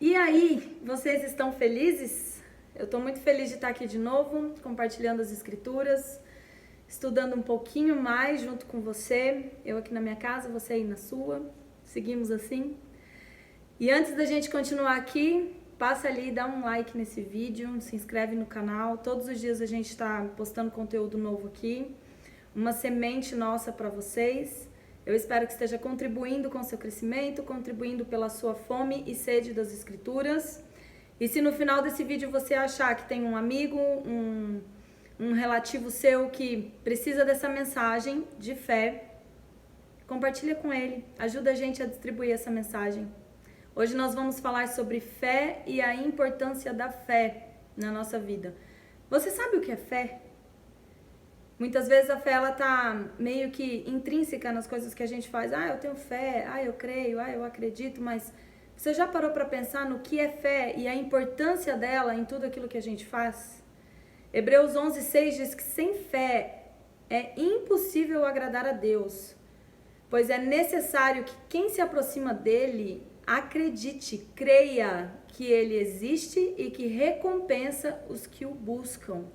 E aí, vocês estão felizes? Eu estou muito feliz de estar aqui de novo, compartilhando as escrituras, estudando um pouquinho mais junto com você. Eu aqui na minha casa, você aí na sua. Seguimos assim. E antes da gente continuar aqui, passa ali, dá um like nesse vídeo, se inscreve no canal. Todos os dias a gente está postando conteúdo novo aqui. Uma semente nossa para vocês. Eu espero que esteja contribuindo com o seu crescimento, contribuindo pela sua fome e sede das escrituras. E se no final desse vídeo você achar que tem um amigo, um relativo seu que precisa dessa mensagem de fé, compartilha com ele, ajuda a gente a distribuir essa mensagem. Hoje nós vamos falar sobre fé e a importância da fé na nossa vida. Você sabe o que é fé? Muitas vezes a fé, ela tá meio que intrínseca nas coisas que a gente faz. Eu tenho fé, eu creio, eu acredito, mas você já parou para pensar no que é fé e a importância dela em tudo aquilo que a gente faz? Hebreus 11:6 diz que sem fé é impossível agradar a Deus, pois é necessário que quem se aproxima dele acredite, creia que ele existe e que recompensa os que o buscam.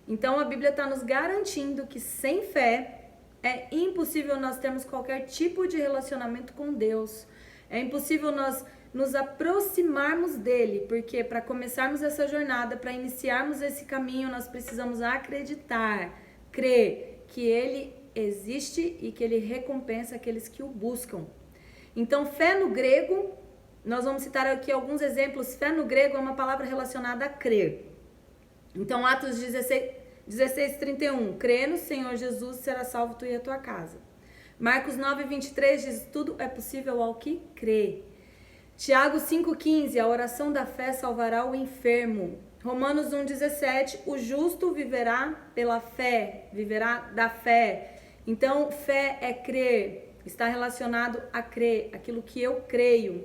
Então a Bíblia está nos garantindo que sem fé é impossível nós termos qualquer tipo de relacionamento com Deus. É impossível nós nos aproximarmos dele, porque para começarmos essa jornada, para iniciarmos esse caminho, nós precisamos acreditar, crer que ele existe e que ele recompensa aqueles que o buscam. Então fé no grego, nós vamos citar aqui alguns exemplos. Fé no grego é uma palavra relacionada a crer. Então, Atos 16:31, crê no Senhor Jesus, será salvo tu e a tua casa. Marcos 9:23 diz, tudo é possível ao que crê. Tiago 5:15, a oração da fé salvará o enfermo. Romanos 1:17, o justo viverá pela fé, viverá da fé. Então, fé é crer, está relacionado a crer, aquilo que eu creio.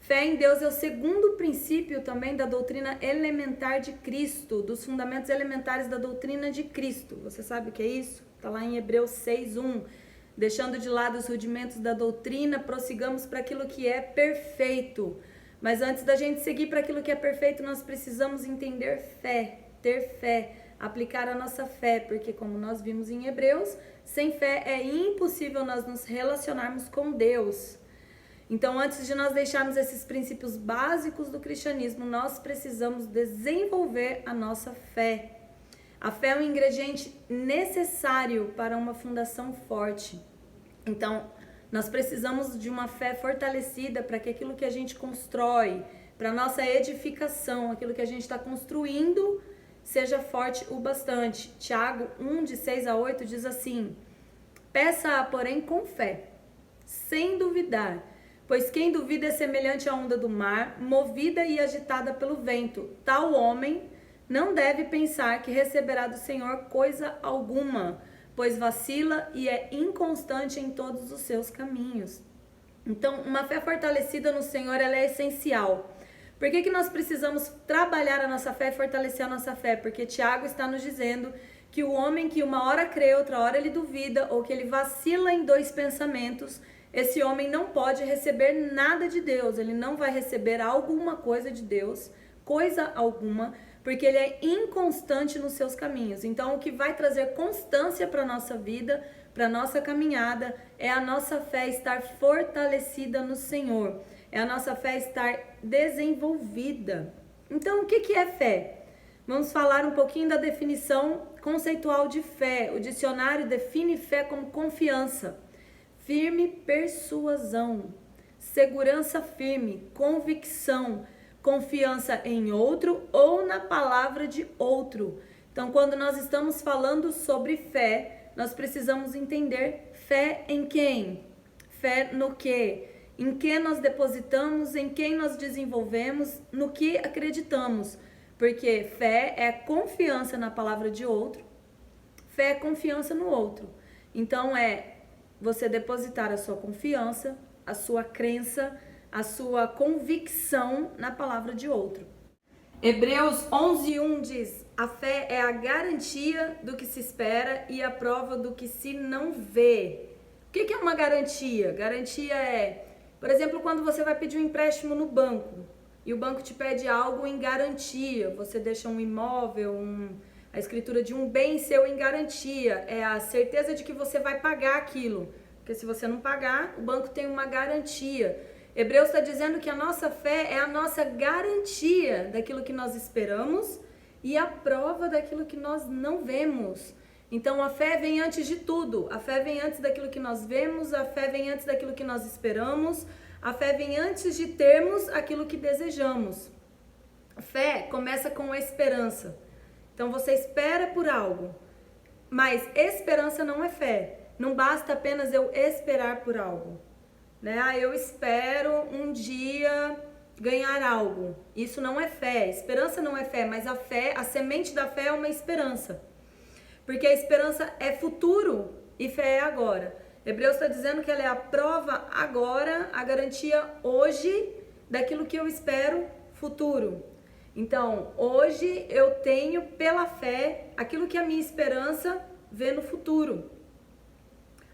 Fé em Deus é o segundo princípio também da doutrina elementar de Cristo, dos fundamentos elementares da doutrina de Cristo. Você sabe o que é isso? Está lá em Hebreus 6:1. Deixando de lado os rudimentos da doutrina, prossigamos para aquilo que é perfeito. Mas antes da gente seguir para aquilo que é perfeito, nós precisamos entender fé, ter fé, aplicar a nossa fé, porque como nós vimos em Hebreus, sem fé é impossível nós nos relacionarmos com Deus. Então, antes de nós deixarmos esses princípios básicos do cristianismo, nós precisamos desenvolver a nossa fé. A fé é um ingrediente necessário para uma fundação forte. Então, nós precisamos de uma fé fortalecida para que aquilo que a gente constrói, para a nossa edificação, aquilo que a gente está construindo, seja forte o bastante. Tiago 1:6-8 diz assim, peça, porém, com fé, sem duvidar, pois quem duvida é semelhante à onda do mar, movida e agitada pelo vento. Tal homem não deve pensar que receberá do Senhor coisa alguma, pois vacila e é inconstante em todos os seus caminhos. Então, uma fé fortalecida no Senhor, ela é essencial. Por que nós precisamos trabalhar a nossa fé e fortalecer a nossa fé? Porque Tiago está nos dizendo que o homem que uma hora crê, outra hora ele duvida, ou que ele vacila em dois pensamentos, esse homem não pode receber nada de Deus, ele não vai receber alguma coisa de Deus, coisa alguma, porque ele é inconstante nos seus caminhos. Então, o que vai trazer constância para a nossa vida, para a nossa caminhada, é a nossa fé estar fortalecida no Senhor, é a nossa fé estar desenvolvida. Então, o que é fé? Vamos falar um pouquinho da definição conceitual de fé. O dicionário define fé como confiança, firme persuasão, segurança firme, convicção, confiança em outro ou na palavra de outro. Então, quando nós estamos falando sobre fé, nós precisamos entender fé em quem? Fé no quê? Em que nós depositamos, em quem nós desenvolvemos, no que acreditamos. Porque fé é confiança na palavra de outro, fé é confiança no outro. Então, você depositar a sua confiança, a sua crença, a sua convicção na palavra de outro. Hebreus 11:1 diz, a fé é a garantia do que se espera e a prova do que se não vê. O que é uma garantia? Garantia é, por exemplo, quando você vai pedir um empréstimo no banco. e o banco te pede algo em garantia. Você deixa um imóvel, a escritura de um bem seu em garantia. É a certeza de que você vai pagar aquilo. Porque se você não pagar, o banco tem uma garantia. Hebreus está dizendo que a nossa fé é a nossa garantia daquilo que nós esperamos e a prova daquilo que nós não vemos. Então a fé vem antes de tudo. A fé vem antes daquilo que nós vemos, a fé vem antes daquilo que nós esperamos, a fé vem antes de termos aquilo que desejamos. A fé começa com a esperança. Então você espera por algo, mas esperança não é fé. Não basta apenas eu esperar por algo, né? Eu espero um dia ganhar algo. Isso não é fé. Esperança não é fé, mas a fé, a semente da fé é uma esperança. Porque a esperança é futuro e fé é agora. Hebreus está dizendo que ela é a prova agora, a garantia hoje daquilo que eu espero futuro. Então, hoje eu tenho pela fé aquilo que a minha esperança vê no futuro.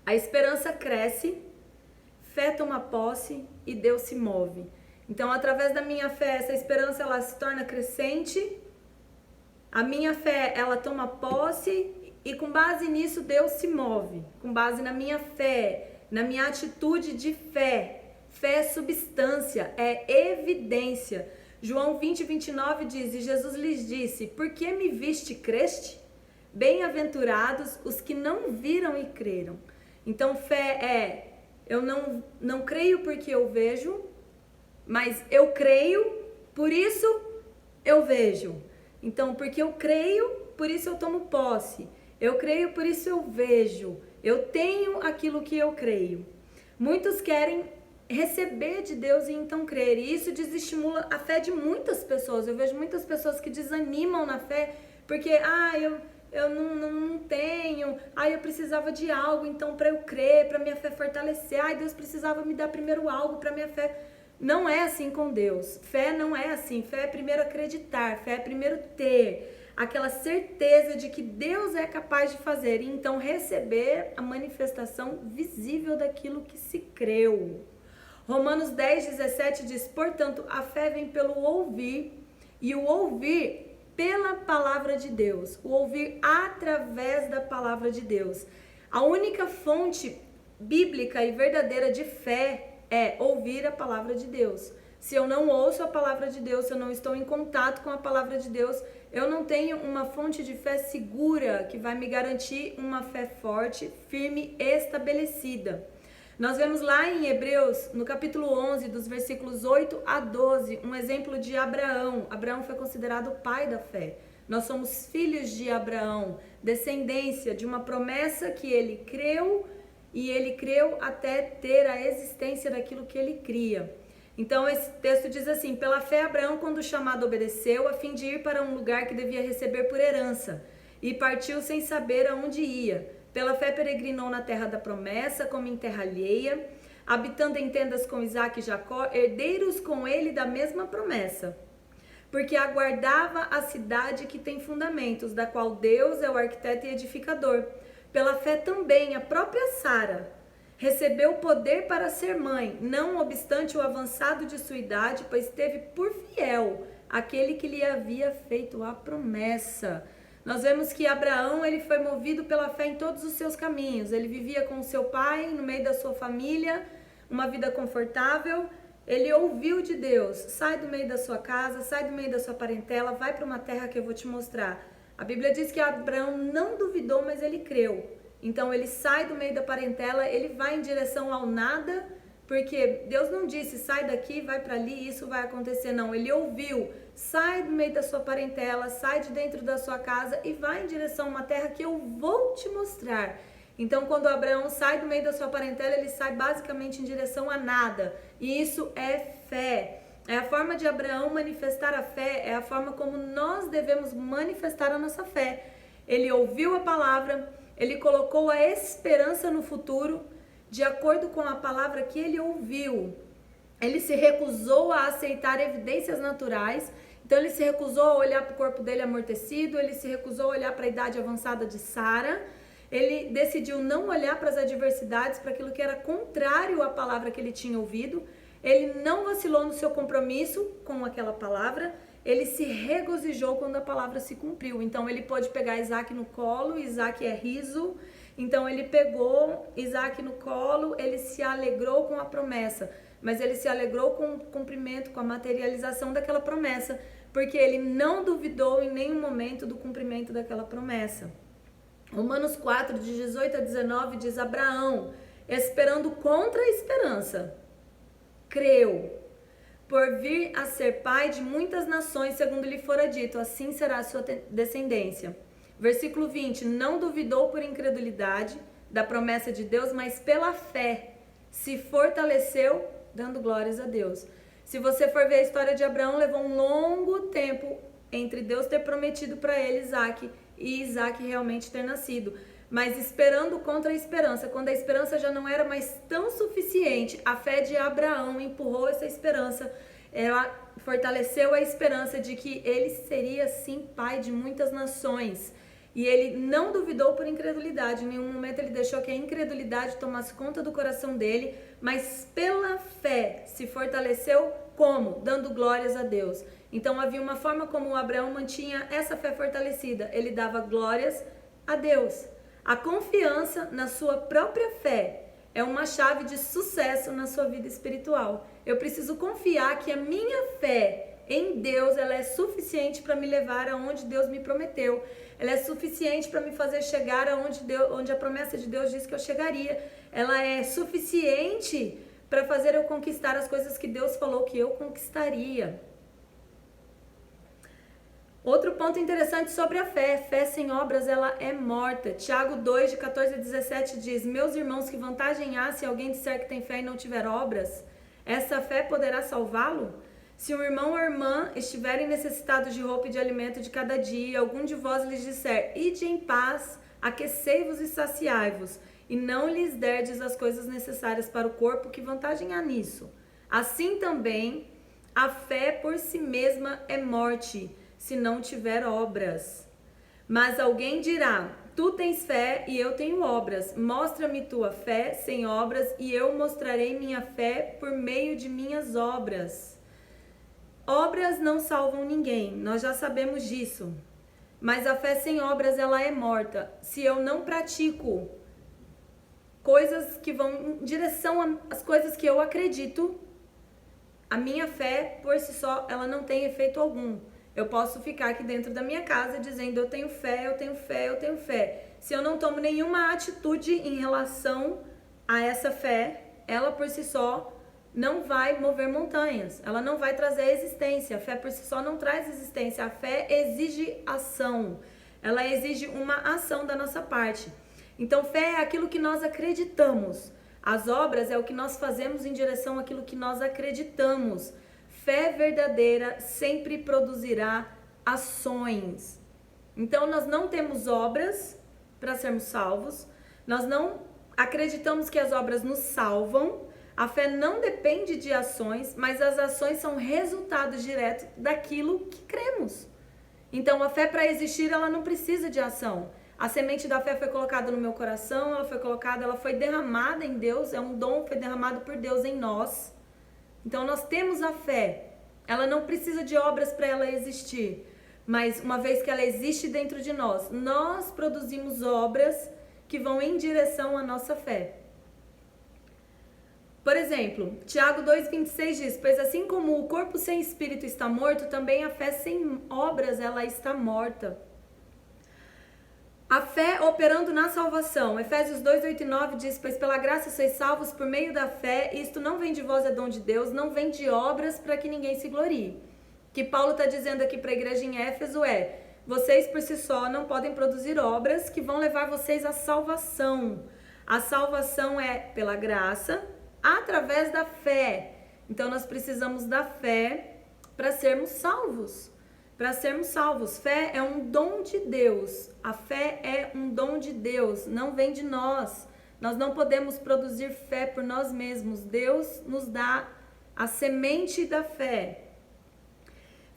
A esperança cresce, fé toma posse e Deus se move. Então, através da minha fé, essa esperança ela se torna crescente. A minha fé, ela toma posse e com base nisso Deus se move. Com base na minha fé, na minha atitude de fé. Fé é substância, é evidência. João 20:29 diz, e Jesus lhes disse, por que me viste e creste? Bem-aventurados os que não viram e creram. Então fé é, eu não creio porque eu vejo, mas eu creio, por isso eu vejo. Então, porque eu creio, por isso eu tomo posse. Eu creio, por isso eu vejo. Eu tenho aquilo que eu creio. Muitos querem receber de Deus e então crer. E isso desestimula a fé de muitas pessoas. Eu vejo muitas pessoas que desanimam na fé porque, eu não tenho, eu precisava de algo, então para eu crer, para minha fé fortalecer, Deus precisava me dar primeiro algo para minha fé. Não é assim com Deus. Fé não é assim. Fé é primeiro acreditar, fé é primeiro ter aquela certeza de que Deus é capaz de fazer e então receber a manifestação visível daquilo que se creu. Romanos 10:17 diz, portanto, a fé vem pelo ouvir e o ouvir pela palavra de Deus, o ouvir através da palavra de Deus. A única fonte bíblica e verdadeira de fé é ouvir a palavra de Deus. Se eu não ouço a palavra de Deus, se eu não estou em contato com a palavra de Deus, eu não tenho uma fonte de fé segura que vai me garantir uma fé forte, firme, estabelecida. Nós vemos lá em Hebreus, no capítulo 11, dos versículos 8 a 12, um exemplo de Abraão. Abraão foi considerado o pai da fé. Nós somos filhos de Abraão, descendência de uma promessa que ele creu, e ele creu até ter a existência daquilo que ele cria. Então esse texto diz assim, pela fé Abraão, quando chamado, obedeceu, a fim de ir para um lugar que devia receber por herança, e partiu sem saber aonde ia. Pela fé peregrinou na terra da promessa, como em terra alheia, habitando em tendas com Isaque e Jacó, herdeiros com ele da mesma promessa. Porque aguardava a cidade que tem fundamentos, da qual Deus é o arquiteto e edificador. Pela fé também a própria Sara recebeu poder para ser mãe, não obstante o avançado de sua idade, pois teve por fiel aquele que lhe havia feito a promessa. Nós vemos que Abraão, ele foi movido pela fé em todos os seus caminhos. Ele vivia com seu pai, no meio da sua família, uma vida confortável. Ele ouviu de Deus, sai do meio da sua casa, sai do meio da sua parentela, vai para uma terra que eu vou te mostrar. A Bíblia diz que Abraão não duvidou, mas ele creu. Então ele sai do meio da parentela, ele vai em direção ao nada, porque Deus não disse, sai daqui, vai para ali, isso vai acontecer, não. Ele ouviu, sai do meio da sua parentela, sai de dentro da sua casa e vai em direção a uma terra que eu vou te mostrar. Então, quando Abraão sai do meio da sua parentela, ele sai basicamente em direção a nada. E isso é fé. É a forma de Abraão manifestar a fé, é a forma como nós devemos manifestar a nossa fé. Ele ouviu a palavra, ele colocou a esperança no futuro, de acordo com a palavra que ele ouviu. Ele se recusou a aceitar evidências naturais, então ele se recusou a olhar para o corpo dele amortecido, ele se recusou a olhar para a idade avançada de Sara, ele decidiu não olhar para as adversidades, para aquilo que era contrário à palavra que ele tinha ouvido. ele não vacilou no seu compromisso com aquela palavra, ele se regozijou quando a palavra se cumpriu. Então ele pôde pegar Isaac no colo, Isaac é riso, então ele pegou Isaac no colo, ele se alegrou com a promessa, mas ele se alegrou com o cumprimento, com a materialização daquela promessa, porque ele não duvidou em nenhum momento do cumprimento daquela promessa. Romanos 4, de 18 a 19, diz: Abraão, esperando contra a esperança, creu, por vir a ser pai de muitas nações, segundo lhe fora dito, assim será a sua descendência. Versículo 20, não duvidou por incredulidade da promessa de Deus, mas pela fé se fortaleceu, dando glórias a Deus. Se você for ver a história de Abraão, levou um longo tempo entre Deus ter prometido para ele Isaac e Isaac realmente ter nascido. Mas esperando contra a esperança, quando a esperança já não era mais tão suficiente, a fé de Abraão empurrou essa esperança, ela fortaleceu a esperança de que ele seria sim pai de muitas nações. E ele não duvidou por incredulidade, em nenhum momento ele deixou que a incredulidade tomasse conta do coração dele, mas pela fé se fortaleceu como? Dando glórias a Deus. Então havia uma forma como Abraão mantinha essa fé fortalecida, ele dava glórias a Deus. A confiança na sua própria fé é uma chave de sucesso na sua vida espiritual. Eu preciso confiar que a minha fé em Deus, ela é suficiente para me levar aonde Deus me prometeu. Ela é suficiente para me fazer chegar onde a promessa de Deus disse que eu chegaria. Ela é suficiente para fazer eu conquistar as coisas que Deus falou que eu conquistaria. Outro ponto interessante sobre a fé: fé sem obras, ela é morta. Tiago 2, de 14 a 17 diz: meus irmãos, que vantagem há se alguém disser que tem fé e não tiver obras? Essa fé poderá salvá-lo? Se um irmão ou irmã estiverem necessitados de roupa e de alimento de cada dia, e algum de vós lhes disser: ide em paz, aquecei-vos e saciai-vos, e não lhes derdes as coisas necessárias para o corpo, que vantagem há nisso? Assim também, a fé por si mesma é morte, se não tiver obras. Mas alguém dirá: tu tens fé e eu tenho obras. Mostra-me tua fé sem obras e eu mostrarei minha fé por meio de minhas obras. Obras não salvam ninguém, nós já sabemos disso. Mas a fé sem obras, ela é morta. Se eu não pratico coisas que vão em direção às coisas que eu acredito, a minha fé por si só, ela não tem efeito algum. Eu posso ficar aqui dentro da minha casa dizendo: eu tenho fé, eu tenho fé, eu tenho fé. Se eu não tomo nenhuma atitude em relação a essa fé, ela por si só não vai mover montanhas. Ela não vai trazer existência. A fé por si só não traz existência. A fé exige ação. Ela exige uma ação da nossa parte. Então, fé é aquilo que nós acreditamos. As obras é o que nós fazemos em direção àquilo que nós acreditamos. Fé verdadeira sempre produzirá ações. Então, nós não temos obras para sermos salvos. Nós não acreditamos que as obras nos salvam. A fé não depende de ações, mas as ações são resultados diretos daquilo que cremos. Então, a fé, para existir, ela não precisa de ação. A semente da fé foi colocada no meu coração, ela foi derramada em Deus, é um dom, foi derramado por Deus em nós. Então, nós temos a fé. Ela não precisa de obras para ela existir. Mas, uma vez que ela existe dentro de nós, nós produzimos obras que vão em direção à nossa fé. Por exemplo, Tiago 2,26 diz: pois assim como o corpo sem espírito está morto, também a fé sem obras, ela está morta. A fé operando na salvação. Efésios 2, 8 e 9 diz: pois pela graça sois salvos por meio da fé, isto não vem de vós, é dom de Deus, não vem de obras para que ninguém se glorie. O que Paulo está dizendo aqui para a igreja em Éfeso é: vocês por si só não podem produzir obras que vão levar vocês à salvação. A salvação é pela graça, através da fé. Então nós precisamos da fé para sermos salvos. Para sermos salvos. Fé é um dom de Deus. A fé é um dom de Deus, não vem de nós. Nós não podemos produzir fé por nós mesmos. Deus nos dá a semente da fé.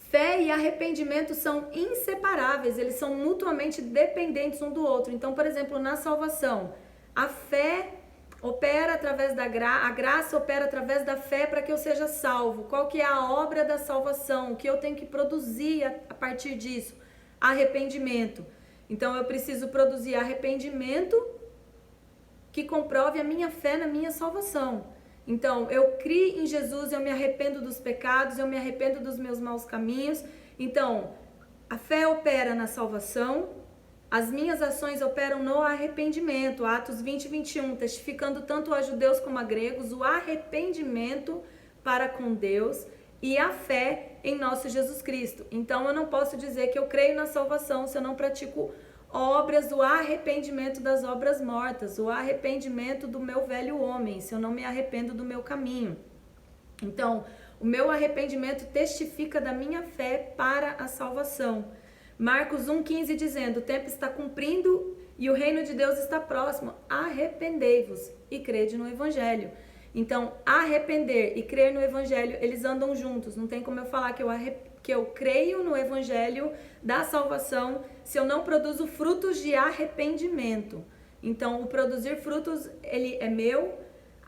Fé e arrependimento são inseparáveis, eles são mutuamente dependentes um do outro. Então, por exemplo, na salvação, a fé opera através da a graça opera através da fé para que eu seja salvo. Qual que é a obra da salvação? O que eu tenho que produzir a partir disso? Arrependimento. Então eu preciso produzir arrependimento que comprove a minha fé na minha salvação. Então eu crio em Jesus, eu me arrependo dos pecados, eu me arrependo dos meus maus caminhos. Então a fé opera na salvação. As minhas ações operam no arrependimento, Atos 20 e 21, testificando tanto a judeus como a gregos o arrependimento para com Deus e a fé em nosso Jesus Cristo. Então eu não posso dizer que eu creio na salvação se eu não pratico obras, o arrependimento das obras mortas, o arrependimento do meu velho homem, se eu não me arrependo do meu caminho. Então, o meu arrependimento testifica da minha fé para a salvação. Marcos 1,15 dizendo, o tempo está cumprindo e o reino de Deus está próximo. Arrependei-vos e crede no Evangelho. Então, arrepender e crer no Evangelho, eles andam juntos. Não tem como eu falar que eu creio no Evangelho da salvação se eu não produzo frutos de arrependimento. Então, o produzir frutos, ele é meu.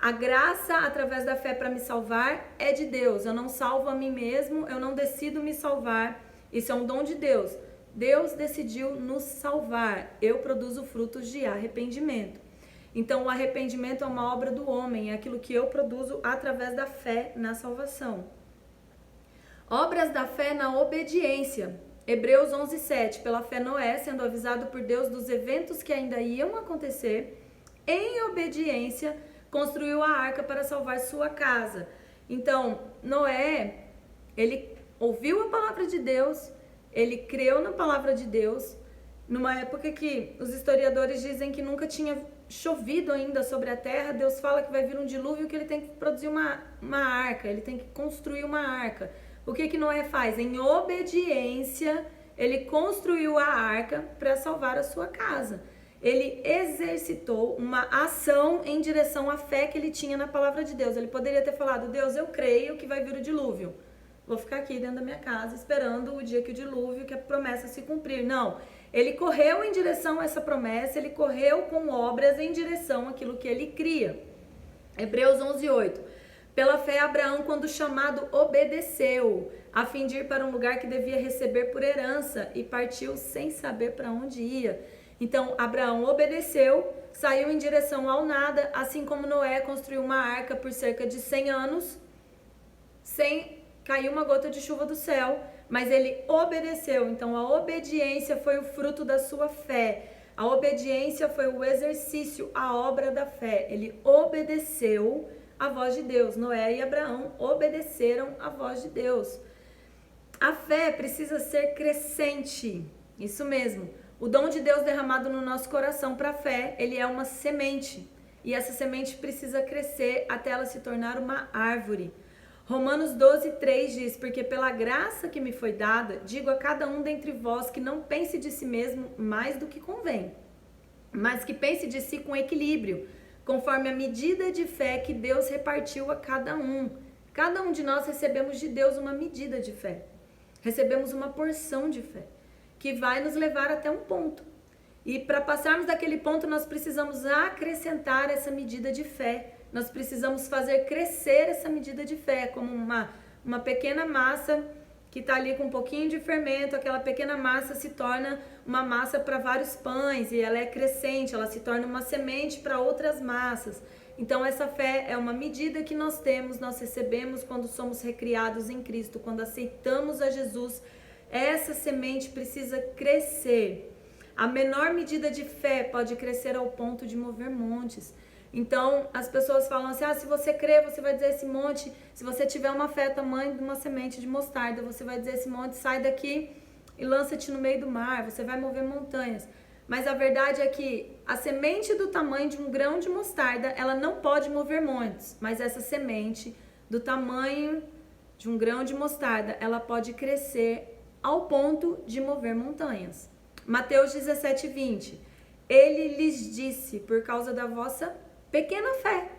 A graça através da fé para me salvar é de Deus. Eu não salvo a mim mesmo, eu não decido me salvar. Isso é um dom de Deus. Deus decidiu nos salvar. Eu produzo frutos de arrependimento. Então, o arrependimento é uma obra do homem, é aquilo que eu produzo através da fé na salvação. Obras da fé na obediência. Hebreus 11:7. Pela fé Noé, sendo avisado por Deus dos eventos que ainda iam acontecer, em obediência, construiu a arca para salvar sua casa. Então, Noé, ele ouviu a palavra de Deus, ele creu na palavra de Deus, numa época que os historiadores dizem que nunca tinha chovido ainda sobre a terra. Deus fala que vai vir um dilúvio, que ele tem que produzir uma arca, ele tem que construir uma arca. O que Noé faz? Em obediência, ele construiu a arca para salvar a sua casa. Ele exercitou uma ação em direção à fé que ele tinha na palavra de Deus. Ele poderia ter falado, Deus, eu creio que vai vir o dilúvio. Vou ficar aqui dentro da minha casa esperando o dia que o dilúvio, que a promessa se cumprir. Não, ele correu em direção a essa promessa, ele correu com obras em direção àquilo que ele cria. Hebreus 11:8. Pela fé, Abraão, quando chamado, obedeceu, a fim de ir para um lugar que devia receber por herança, e partiu sem saber para onde ia. Então, Abraão obedeceu, saiu em direção ao nada, assim como Noé construiu uma arca por cerca de 100 anos, sem cair uma gota de chuva do céu, mas ele obedeceu. Então, a obediência foi o fruto da sua fé. A obediência foi o exercício, a obra da fé. Ele obedeceu a voz de Deus. Noé e Abraão obedeceram a voz de Deus. A fé precisa ser crescente. Isso mesmo. O dom de Deus derramado no nosso coração para a fé, ele é uma semente. E essa semente precisa crescer até ela se tornar uma árvore. Romanos 12:3 diz, porque pela graça que me foi dada, digo a cada um dentre vós que não pense de si mesmo mais do que convém, mas que pense de si com equilíbrio, conforme a medida de fé que Deus repartiu a cada um. Cada um de nós recebemos de Deus uma medida de fé. Recebemos uma porção de fé, que vai nos levar até um ponto. E para passarmos daquele ponto, nós precisamos acrescentar essa medida de fé. Nós precisamos fazer crescer essa medida de fé, como uma pequena massa que está ali com um pouquinho de fermento. Aquela pequena massa se torna uma massa para vários pães e ela é crescente, ela se torna uma semente para outras massas. Então essa fé é uma medida que nós temos, nós recebemos quando somos recriados em Cristo, quando aceitamos a Jesus. Essa semente precisa crescer. A menor medida de fé pode crescer ao ponto de mover montes. Então, as pessoas falam assim, se você crer, você vai dizer esse monte, se você tiver uma fé tamanho de uma semente de mostarda, você vai dizer esse monte, sai daqui e lança-te no meio do mar, você vai mover montanhas. Mas a verdade é que a semente do tamanho de um grão de mostarda, ela não pode mover montes, mas essa semente do tamanho de um grão de mostarda, ela pode crescer ao ponto de mover montanhas. Mateus 17:20, ele lhes disse, por causa da vossa pequena fé,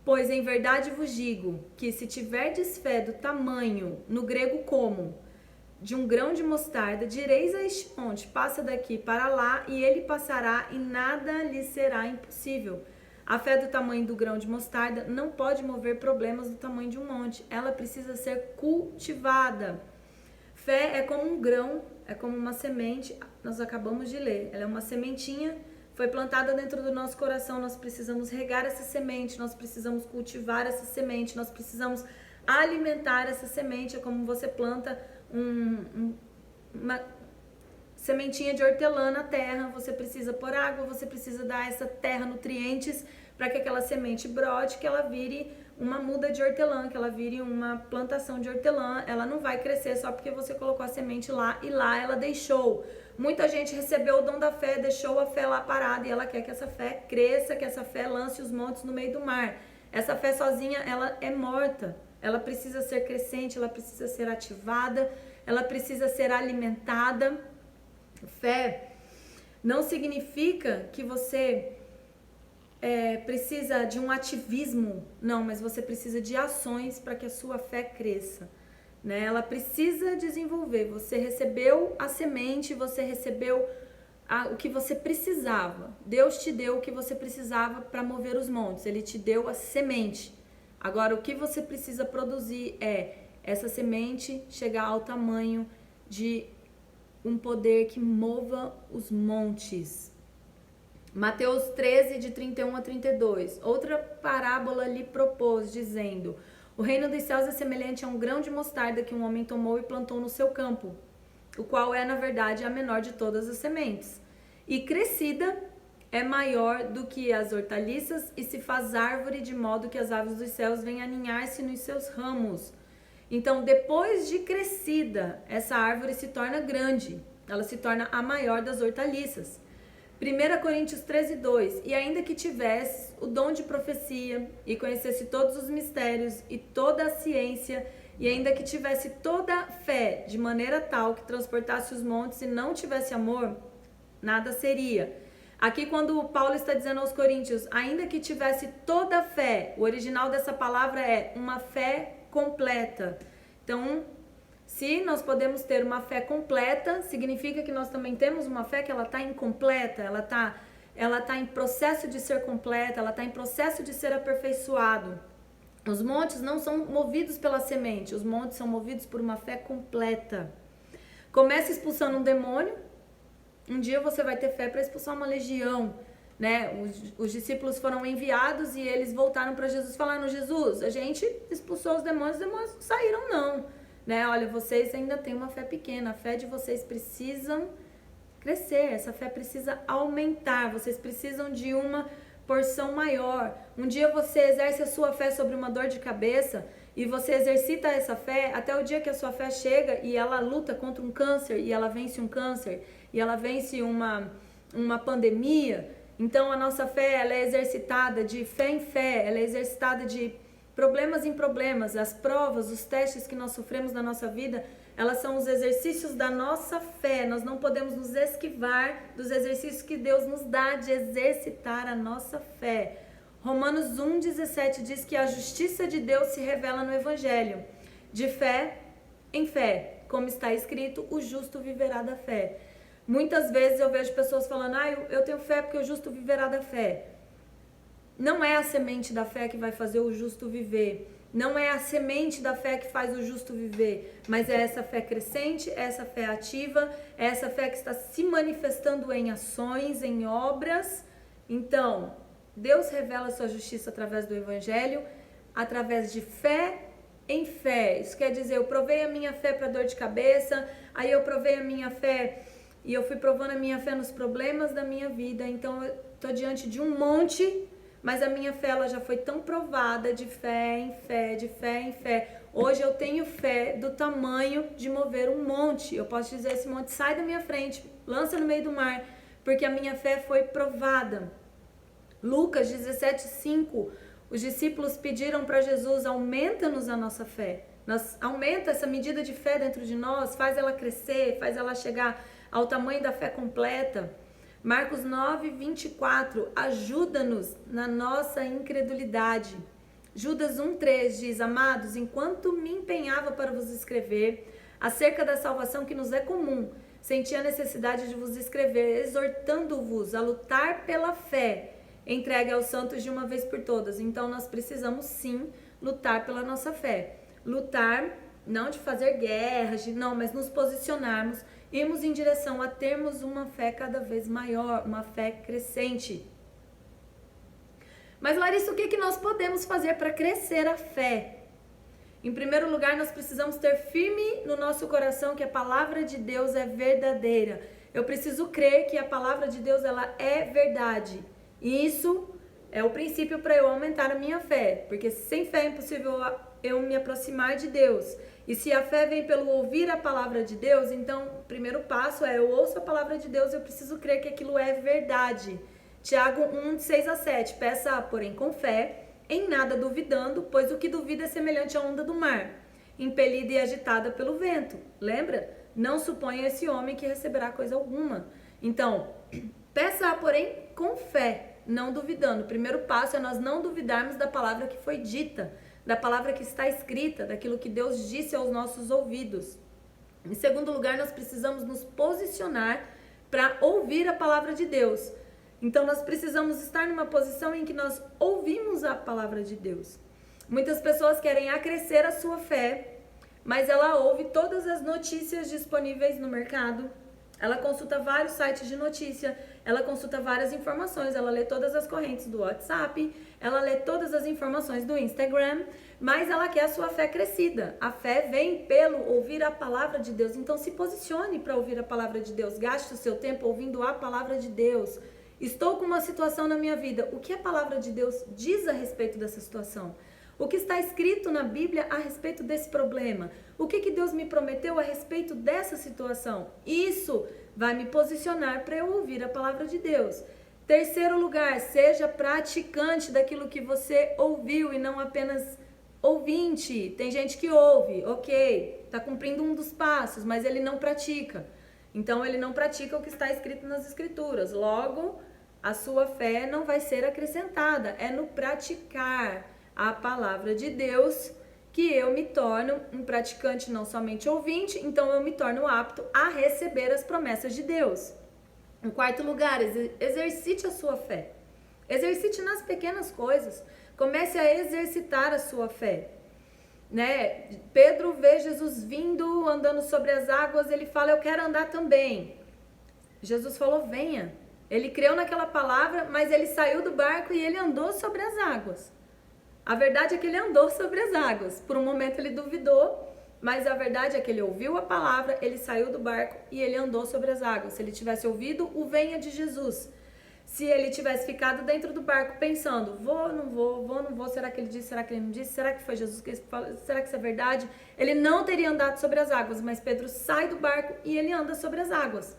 pois em verdade vos digo que se tiverdes fé do tamanho, no grego como, de um grão de mostarda, direis a este monte, passa daqui para lá, e ele passará e nada lhe será impossível. A fé do tamanho do grão de mostarda não pode mover problemas do tamanho de um monte. Ela precisa ser cultivada. Fé é como um grão, é como uma semente. Nós acabamos de ler. Ela é uma sementinha, foi plantada dentro do nosso coração. Nós precisamos regar essa semente, nós precisamos cultivar essa semente, nós precisamos alimentar essa semente. É como você planta uma sementinha de hortelã na terra. Você precisa pôr água, você precisa dar a essa terra nutrientes para que aquela semente brote, que ela vire uma muda de hortelã, que ela vire uma plantação de hortelã. Ela não vai crescer só porque você colocou a semente lá e lá ela deixou. Muita gente recebeu o dom da fé, deixou a fé lá parada e ela quer que essa fé cresça, que essa fé lance os montes no meio do mar. Essa fé sozinha, ela é morta. Ela precisa ser crescente, ela precisa ser ativada, ela precisa ser alimentada. Fé não significa que você precisa de um ativismo, não, mas você precisa de ações para que a sua fé cresça, né? Ela precisa desenvolver. Você recebeu a semente, você recebeu o que você precisava. Deus te deu o que você precisava para mover os montes. Ele te deu a semente. Agora, o que você precisa produzir é essa semente chegar ao tamanho de um poder que mova os montes. Mateus 13, de 31 a 32. Outra parábola lhe propôs, dizendo: o reino dos céus é semelhante a um grão de mostarda que um homem tomou e plantou no seu campo, o qual é, na verdade, a menor de todas as sementes. E crescida, é maior do que as hortaliças e se faz árvore, de modo que as aves dos céus vêm aninhar-se nos seus ramos. Então, depois de crescida, essa árvore se torna grande. Ela se torna a maior das hortaliças. 1 Coríntios 13, 2. E ainda que tivesse o dom de profecia, e conhecesse todos os mistérios e toda a ciência, e ainda que tivesse toda a fé, de maneira tal que transportasse os montes, e não tivesse amor, nada seria. Aqui, quando Paulo está dizendo aos coríntios, ainda que tivesse toda a fé, o original dessa palavra é uma fé completa. Então, se nós podemos ter uma fé completa, significa que nós também temos uma fé que ela está incompleta, ela tá em processo de ser completa, ela está em processo de ser aperfeiçoado. Os montes não são movidos pela semente, os montes são movidos por uma fé completa. Comece expulsando um demônio, um dia você vai ter fé para expulsar uma legião, né? Os discípulos foram enviados e eles voltaram para Jesus falando: Jesus, a gente expulsou os demônios não saíram não. Né? Olha, vocês ainda têm uma fé pequena, a fé de vocês precisam crescer, essa fé precisa aumentar, vocês precisam de uma porção maior. Um dia você exerce a sua fé sobre uma dor de cabeça e você exercita essa fé até o dia que a sua fé chega e ela luta contra um câncer e ela vence um câncer e ela vence uma pandemia. Então a nossa fé, ela é exercitada de fé em fé, ela é exercitada de problemas em problemas. As provas, os testes que nós sofremos na nossa vida, elas são os exercícios da nossa fé. Nós não podemos nos esquivar dos exercícios que Deus nos dá de exercitar a nossa fé. Romanos 1,17 diz que a justiça de Deus se revela no Evangelho, de fé em fé, como está escrito, o justo viverá da fé. Muitas vezes eu vejo pessoas falando: eu tenho fé porque o justo viverá da fé. Não é a semente da fé que vai fazer o justo viver. Não é a semente da fé que faz o justo viver. Mas é essa fé crescente, é essa fé ativa, é essa fé que está se manifestando em ações, em obras. Então, Deus revela a sua justiça através do Evangelho, através de fé em fé. Isso quer dizer, eu provei a minha fé para dor de cabeça, aí eu provei a minha fé e eu fui provando a minha fé nos problemas da minha vida. Então, eu estou diante de um monte, mas a minha fé ela já foi tão provada de fé em fé, de fé em fé. Hoje eu tenho fé do tamanho de mover um monte. Eu posso dizer: esse monte sai da minha frente, lança no meio do mar, porque a minha fé foi provada. Lucas 17:5, os discípulos pediram para Jesus: aumenta-nos a nossa fé. Aumenta essa medida de fé dentro de nós, faz ela crescer, faz ela chegar ao tamanho da fé completa. Marcos 9:24, ajuda-nos na nossa incredulidade. Judas 1:3 diz: amados, enquanto me empenhava para vos escrever acerca da salvação que nos é comum, senti a necessidade de vos escrever, exortando-vos a lutar pela fé entregue aos santos de uma vez por todas. Então nós precisamos sim lutar pela nossa fé. Lutar não de fazer guerras, não, mas nos posicionarmos, irmos em direção a termos uma fé cada vez maior, uma fé crescente. Mas Larissa, o que nós podemos fazer para crescer a fé? Em primeiro lugar, nós precisamos ter firme no nosso coração que a palavra de Deus é verdadeira. Eu preciso crer que a palavra de Deus ela é verdade. E isso é o princípio para eu aumentar a minha fé. Porque sem fé é impossível eu me aproximar de Deus. E se a fé vem pelo ouvir a palavra de Deus, então o primeiro passo é eu ouço a palavra de Deus, eu preciso crer que aquilo é verdade. Tiago 1, 6-7, peça, porém, com fé, em nada duvidando, pois o que duvida é semelhante à onda do mar, impelida e agitada pelo vento. Lembra? Não suponha esse homem que receberá coisa alguma. Então, peça, porém, com fé, não duvidando. O primeiro passo é nós não duvidarmos da palavra que foi dita, da palavra que está escrita, daquilo que Deus disse aos nossos ouvidos. Em segundo lugar, nós precisamos nos posicionar para ouvir a palavra de Deus. Então, nós precisamos estar numa posição em que nós ouvimos a palavra de Deus. Muitas pessoas querem acrescer a sua fé, mas ela ouve todas as notícias disponíveis no mercado, ela consulta vários sites de notícia, ela consulta várias informações, ela lê todas as correntes do WhatsApp, ela lê todas as informações do Instagram, mas ela quer a sua fé crescida. A fé vem pelo ouvir a palavra de Deus. Então, se posicione para ouvir a palavra de Deus, gaste o seu tempo ouvindo a palavra de Deus. Estou com uma situação na minha vida. O que a palavra de Deus diz a respeito dessa situação? O que está escrito na Bíblia a respeito desse problema? O que Deus me prometeu a respeito dessa situação? Isso vai me posicionar para eu ouvir a palavra de Deus. Terceiro lugar, seja praticante daquilo que você ouviu e não apenas ouvinte. Tem gente que ouve, ok, está cumprindo um dos passos, mas ele não pratica. Então ele não pratica o que está escrito nas Escrituras. Logo, a sua fé não vai ser acrescentada. É no praticar a palavra de Deus que eu me torno um praticante, não somente ouvinte, então eu me torno apto a receber as promessas de Deus. Em quarto lugar, exercite a sua fé. Exercite nas pequenas coisas. Comece a exercitar a sua fé. Né? Pedro vê Jesus vindo, andando sobre as águas, ele fala, eu quero andar também. Jesus falou, venha. Ele creu naquela palavra, mas ele saiu do barco e ele andou sobre as águas. A verdade é que ele andou sobre as águas. Por um momento ele duvidou, mas a verdade é que ele ouviu a palavra, ele saiu do barco e ele andou sobre as águas. Se ele tivesse ouvido o venha de Jesus, se ele tivesse ficado dentro do barco pensando, vou, não vou, será que ele disse, será que ele não disse, será que foi Jesus que falou, será que isso é verdade? Ele não teria andado sobre as águas, mas Pedro sai do barco e ele anda sobre as águas.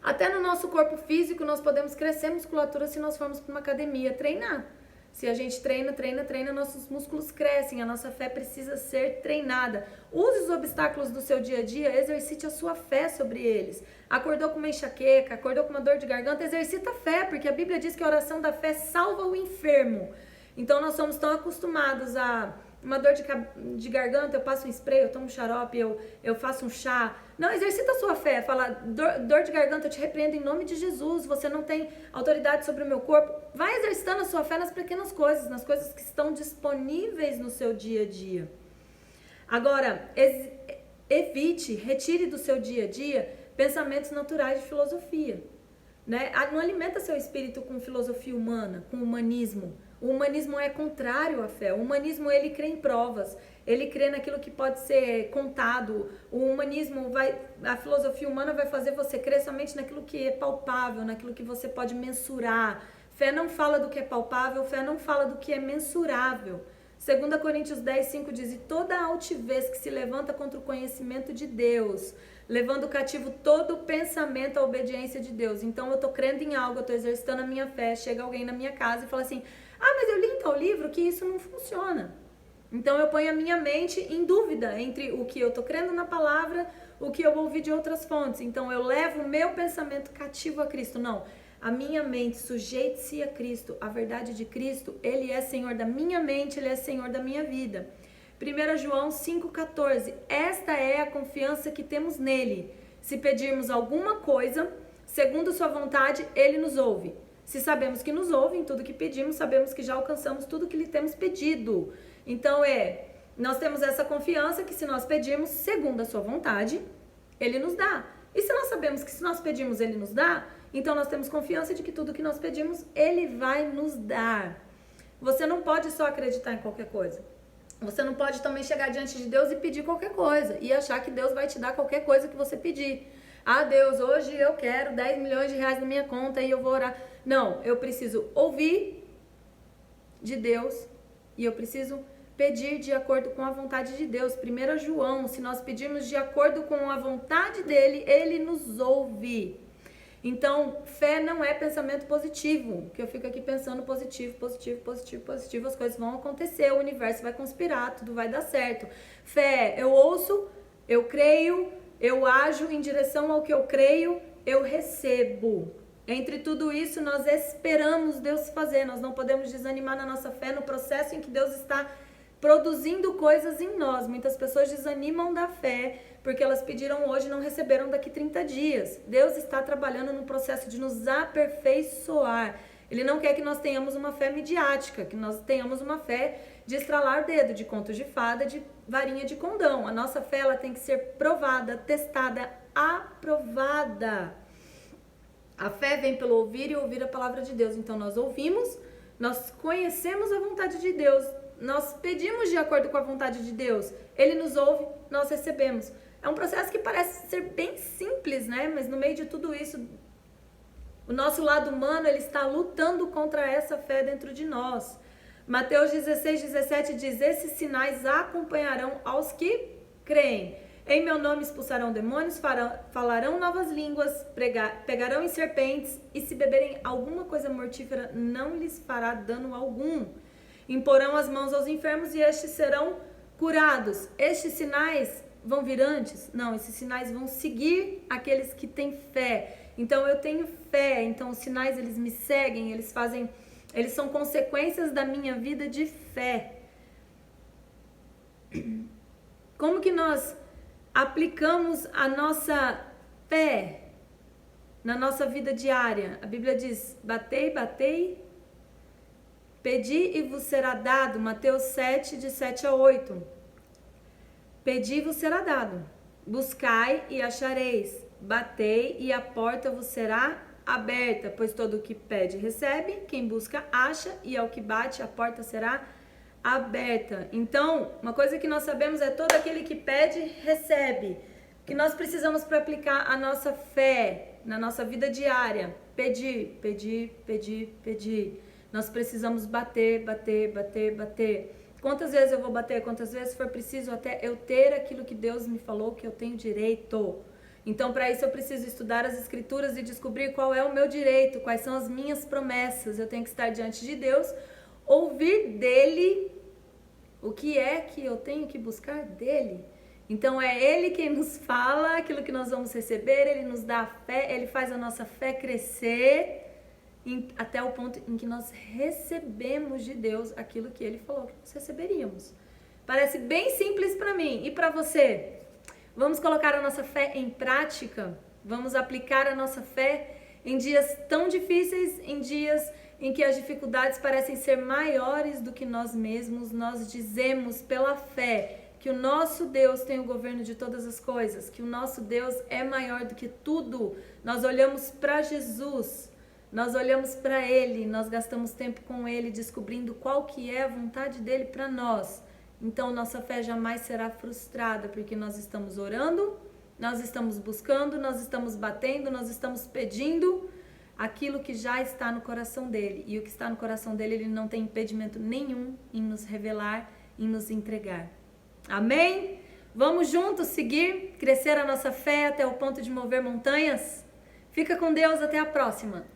Até no nosso corpo físico nós podemos crescer musculatura se nós formos para uma academia treinar. Se a gente treina, nossos músculos crescem, a nossa fé precisa ser treinada. Use os obstáculos do seu dia a dia, exercite a sua fé sobre eles. Acordou com uma enxaqueca, acordou com uma dor de garganta, exercita a fé, porque a Bíblia diz que a oração da fé salva o enfermo. Então nós somos tão acostumados a uma dor de garganta, eu passo um spray, eu tomo um xarope, eu faço um chá. Não, exercita a sua fé. Fala, dor de garganta, eu te repreendo em nome de Jesus. Você não tem autoridade sobre o meu corpo. Vai exercitando a sua fé nas pequenas coisas, nas coisas que estão disponíveis no seu dia a dia. Agora, evite, retire do seu dia a dia pensamentos naturais de filosofia. Né? Não alimenta seu espírito com filosofia humana, com humanismo. O humanismo é contrário à fé. O humanismo, ele crê em provas, ele crê naquilo que pode ser contado. O humanismo a filosofia humana vai fazer você crer somente naquilo que é palpável, naquilo que você pode mensurar. Fé não fala do que é palpável, fé não fala do que é mensurável. 2 Coríntios 10:5 diz, e toda altivez que se levanta contra o conhecimento de Deus, levando cativo todo o pensamento à obediência de Deus. Então eu tô crendo em algo, eu tô exercitando a minha fé, chega alguém na minha casa e fala assim, mas eu li em tal livro que isso não funciona. Então eu ponho a minha mente em dúvida entre o que eu tô crendo na palavra, o que eu ouvi de outras fontes. Então eu levo o meu pensamento cativo a Cristo. Não, a minha mente sujeite-se a Cristo, a verdade de Cristo, Ele é Senhor da minha mente, Ele é Senhor da minha vida. 1 João 5,14, esta é a confiança que temos nele. Se pedirmos alguma coisa, segundo sua vontade, Ele nos ouve. Se sabemos que nos ouve em tudo que pedimos, sabemos que já alcançamos tudo que lhe temos pedido. Então nós temos essa confiança que se nós pedimos segundo a sua vontade, ele nos dá. E se nós sabemos que se nós pedimos, ele nos dá, então nós temos confiança de que tudo que nós pedimos, ele vai nos dar. Você não pode só acreditar em qualquer coisa. Você não pode também chegar diante de Deus e pedir qualquer coisa e achar que Deus vai te dar qualquer coisa que você pedir. Ah, Deus, hoje eu quero 10 milhões de reais na minha conta e eu vou orar. Não, eu preciso ouvir de Deus e eu preciso pedir de acordo com a vontade de Deus. 1 João, se nós pedirmos de acordo com a vontade dele, ele nos ouve. Então, fé não é pensamento positivo, que eu fico aqui pensando positivo, as coisas vão acontecer, o universo vai conspirar, tudo vai dar certo. Fé, eu ouço, eu creio, eu ajo em direção ao que eu creio, eu recebo. Entre tudo isso, nós esperamos Deus fazer, nós não podemos desanimar na nossa fé no processo em que Deus está produzindo coisas em nós. Muitas pessoas desanimam da fé porque elas pediram hoje e não receberam daqui 30 dias. Deus está trabalhando no processo de nos aperfeiçoar. Ele não quer que nós tenhamos uma fé midiática, que nós tenhamos uma fé de estralar o dedo, de contos de fada, de varinha de condão. A nossa fé ela tem que ser provada, testada, aprovada. A fé vem pelo ouvir e ouvir a palavra de Deus. Então nós ouvimos, nós conhecemos a vontade de Deus, nós pedimos de acordo com a vontade de Deus, ele nos ouve, nós recebemos. É um processo que parece ser bem simples, né? Mas no meio de tudo isso, o nosso lado humano, ele está lutando contra essa fé dentro de nós. Mateus 16:17 diz: esses sinais acompanharão aos que creem. Em meu nome expulsarão demônios, falarão novas línguas, pegarão em serpentes, e se beberem alguma coisa mortífera, não lhes fará dano algum. Imporão as mãos aos enfermos e estes serão curados. Estes sinais vão vir antes? Não, esses sinais vão seguir aqueles que têm fé. Então eu tenho fé, então os sinais eles me seguem, eles são consequências da minha vida de fé. Como que nós aplicamos a nossa fé na nossa vida diária? A Bíblia diz: batei, batei, pedi e vos será dado. Mateus 7, de 7 a 8. Pedi e vos será dado. Buscai e achareis. Batei e a porta vos será aberta. Pois todo o que pede recebe, quem busca acha, e ao que bate a porta será aberta. Então, uma coisa que nós sabemos é: todo aquele que pede, recebe. O que nós precisamos para aplicar a nossa fé na nossa vida diária? Pedir, pedir, pedir, pedir. Nós precisamos bater, bater, bater, bater. Quantas vezes eu vou bater? Quantas vezes for preciso até eu ter aquilo que Deus me falou que eu tenho direito. Então, para isso eu preciso estudar as escrituras e descobrir qual é o meu direito, quais são as minhas promessas. Eu tenho que estar diante de Deus, ouvir dele o que é que eu tenho que buscar dele. Então é ele quem nos fala aquilo que nós vamos receber, ele nos dá a fé, ele faz a nossa fé crescer até o ponto em que nós recebemos de Deus aquilo que ele falou que nós receberíamos. Parece bem simples para mim e para você. Vamos colocar a nossa fé em prática? Vamos aplicar a nossa fé em dias tão difíceis, em dias em que as dificuldades parecem ser maiores do que nós mesmos. Nós dizemos pela fé que o nosso Deus tem o governo de todas as coisas, que o nosso Deus é maior do que tudo. Nós olhamos para Jesus, nós olhamos para Ele, nós gastamos tempo com Ele, descobrindo qual que é a vontade dEle para nós. Então, nossa fé jamais será frustrada, porque nós estamos orando, nós estamos buscando, nós estamos batendo, nós estamos pedindo aquilo que já está no coração dEle. E o que está no coração dEle, Ele não tem impedimento nenhum em nos revelar, em nos entregar. Amém? Vamos juntos seguir, crescer a nossa fé até o ponto de mover montanhas? Fica com Deus, até a próxima!